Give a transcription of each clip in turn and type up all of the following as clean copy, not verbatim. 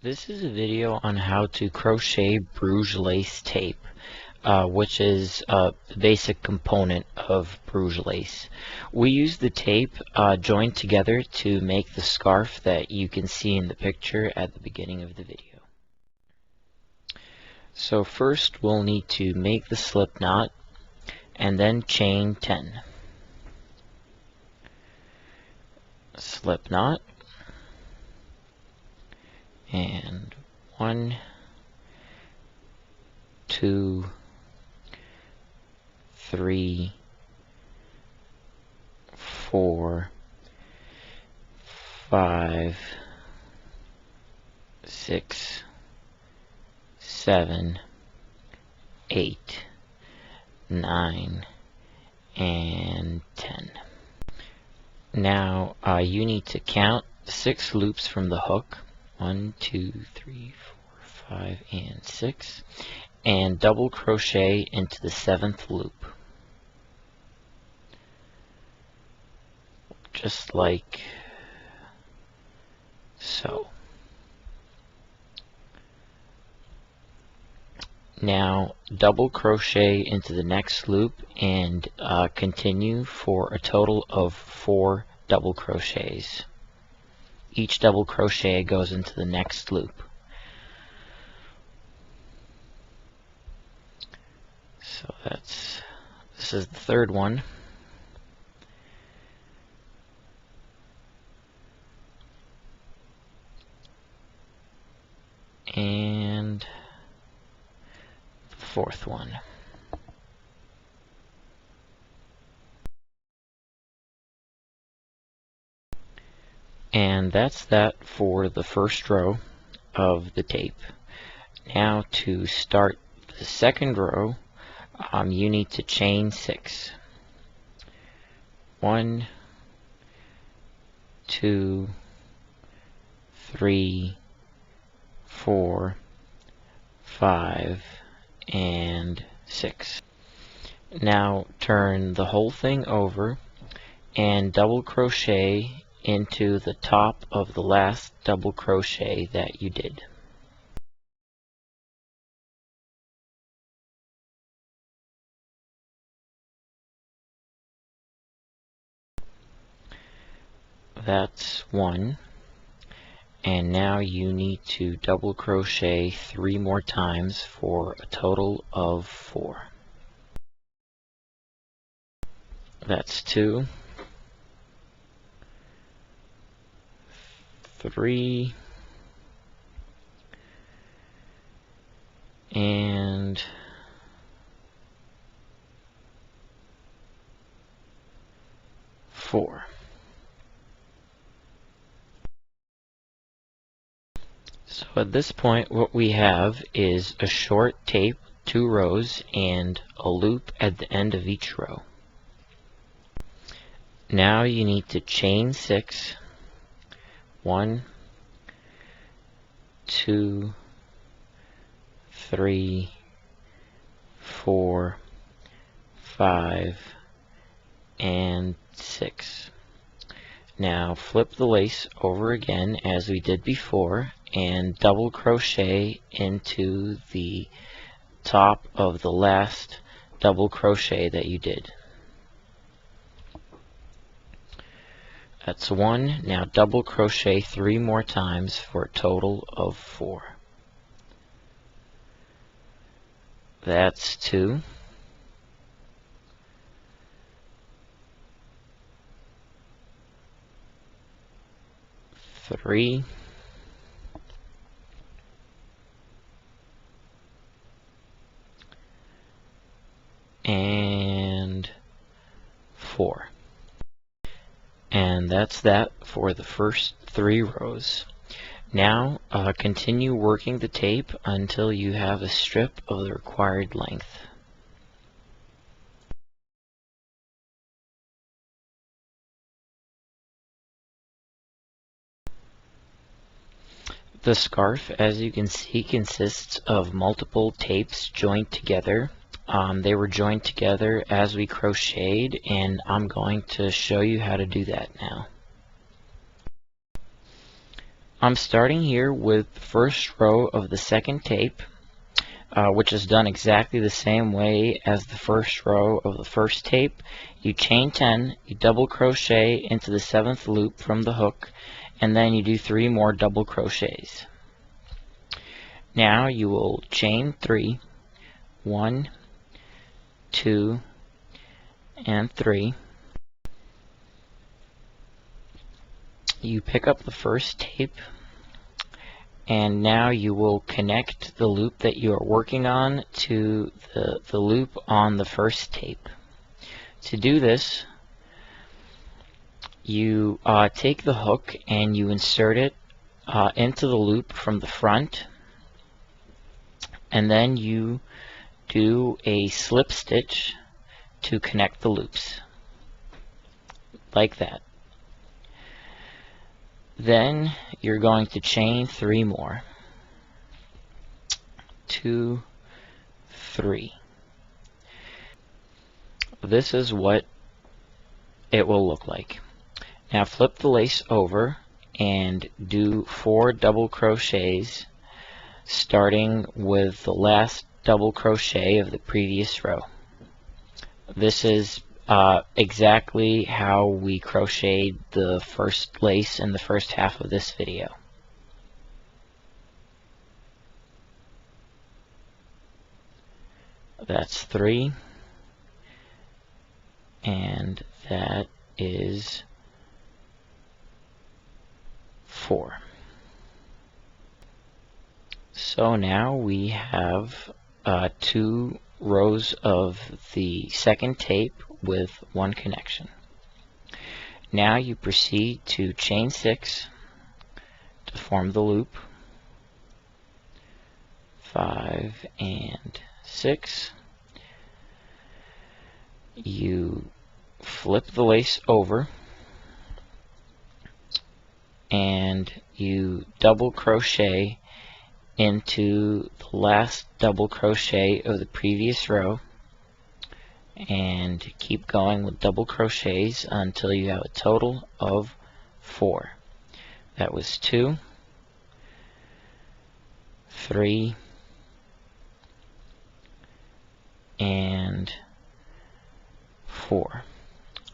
This is a video on how to crochet Bruges lace tape, which is the basic component of Bruges lace. We use the tape joined together to make the scarf that you can see in the picture at the beginning of the video. So first we'll need to make the slip knot and then chain 10. Slip knot. And 1, 2, 3, 4, 5, 6, 7, 8, 9, and 10. Now you need to count 6 loops from the hook. 1, 2, 3, 4, 5, and 6, and double crochet into the 7th loop, just like so. Now double crochet into the next loop and continue for a total of 4 double crochets. Each double crochet goes into the next loop. So this is the 3rd one. And the 4th one. And that's that for the first row of the tape. Now to start the 2nd row, you need to chain 6. 1, 2, 3, 4, 5, and 6. Now turn the whole thing over and double crochet into the top of the last double crochet that you did. That's 1, and now you need to double crochet 3 more times for a total of 4. That's 2, 3, and 4. So at this point what we have is a short tape, 2 rows, and a loop at the end of each row. Now you need to chain 6. 1, 2, 3, 4, 5, and 6. Now flip the lace over again as we did before and double crochet into the top of the last double crochet that you did. That's 1. Now double crochet 3 more times for a total of 4. That's 2. 3. And 4. And that's that for the first 3 rows. Now continue working the tape until you have a strip of the required length. The scarf, as you can see, consists of multiple tapes joined together. They were joined together as we crocheted, and I'm going to show you how to do that now. I'm starting here with the first row of the second tape, which is done exactly the same way as the first row of the first tape. You chain 10, you double crochet into the 7th loop from the hook, and then you do 3 more double crochets. Now you will chain 3, 1, 2, and 3. You pick up the first tape, and now you will connect the loop that you are working on to the loop on the first tape. To do this, you take the hook and you insert it into the loop from the front, and then you do a slip stitch to connect the loops, like that. Then you're going to chain 3 more. 2, 3. This is what it will look like. Now flip the lace over and do 4 double crochets, starting with the last double crochet of the previous row. This is exactly how we crocheted the first lace in the first half of this video. That's 3, and that is 4. So now we have 2 rows of the second tape with 1 connection. Now you proceed to chain 6 to form the loop, 5 and 6. You flip the lace over and you double crochet into the last double crochet of the previous row, and keep going with double crochets until you have a total of 4. That was 2, 3, and 4.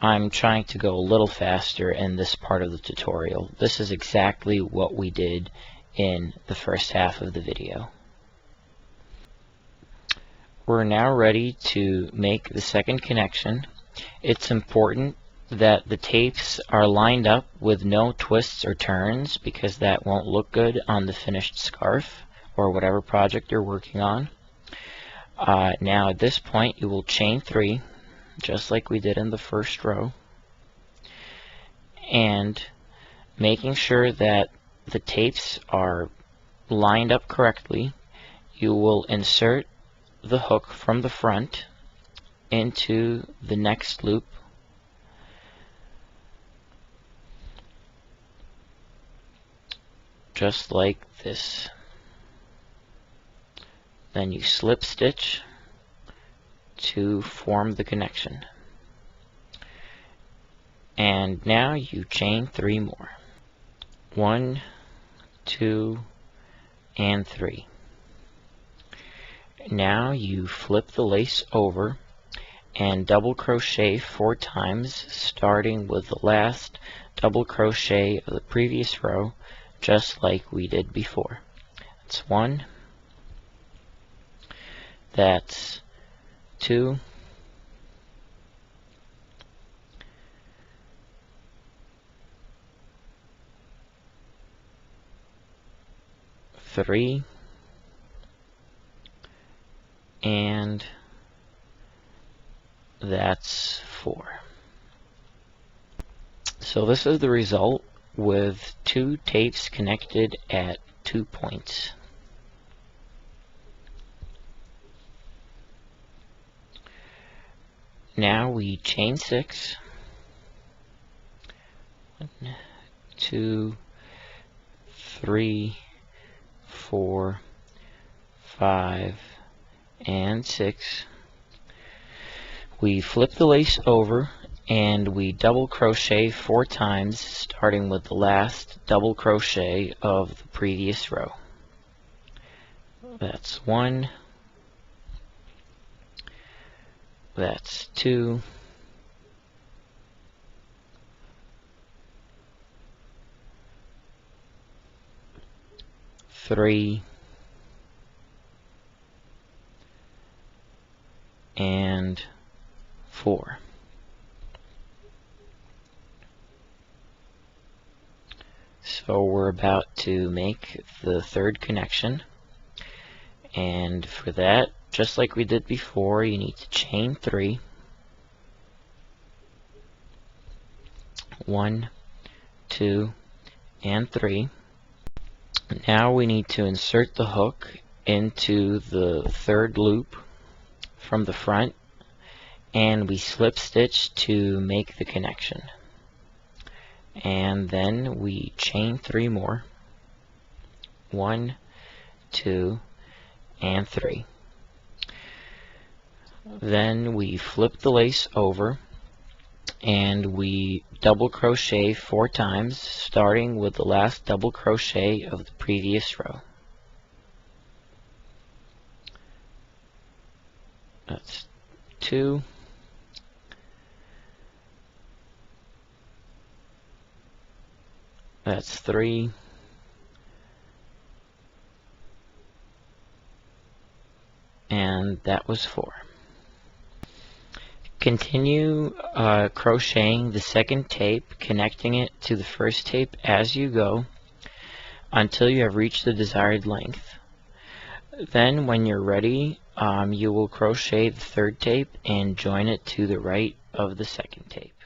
I'm trying to go a little faster in this part of the tutorial. This is exactly what we did in the first half of the video. We're now ready to make the second connection. It's important that the tapes are lined up with no twists or turns, because that won't look good on the finished scarf or whatever project you're working on. Now at this point you will chain 3, just like we did in the first row, and making sure that the tapes are lined up correctly, you will insert the hook from the front into the next loop, just like this. Then you slip stitch to form the connection. And now you chain 3 more. 1, 2, and 3. Now you flip the lace over and double crochet 4 times, starting with the last double crochet of the previous row, just like we did before. That's 1, that's 2, three, and that's 4. So this is the result with 2 tapes connected at 2 points. Now we chain 6, 1, 2, 3, 4, 5, and 6. We flip the lace over and we double crochet 4 times, starting with the last double crochet of the previous row. That's 1, that's 2, three, and 4. So we're about to make the third connection, and for that, just like we did before, you need to chain 3, 1, 2, and 3. Now we need to insert the hook into the third loop from the front, and we slip stitch to make the connection. And then we chain 3 more, 1, 2, and 3. Then we flip the lace over and we double crochet 4 times, starting with the last double crochet of the previous row. That's 2, that's 3, and that was 4. Continue crocheting the second tape, connecting it to the first tape as you go until you have reached the desired length. Then when you're ready, you will crochet the third tape and join it to the right of the second tape.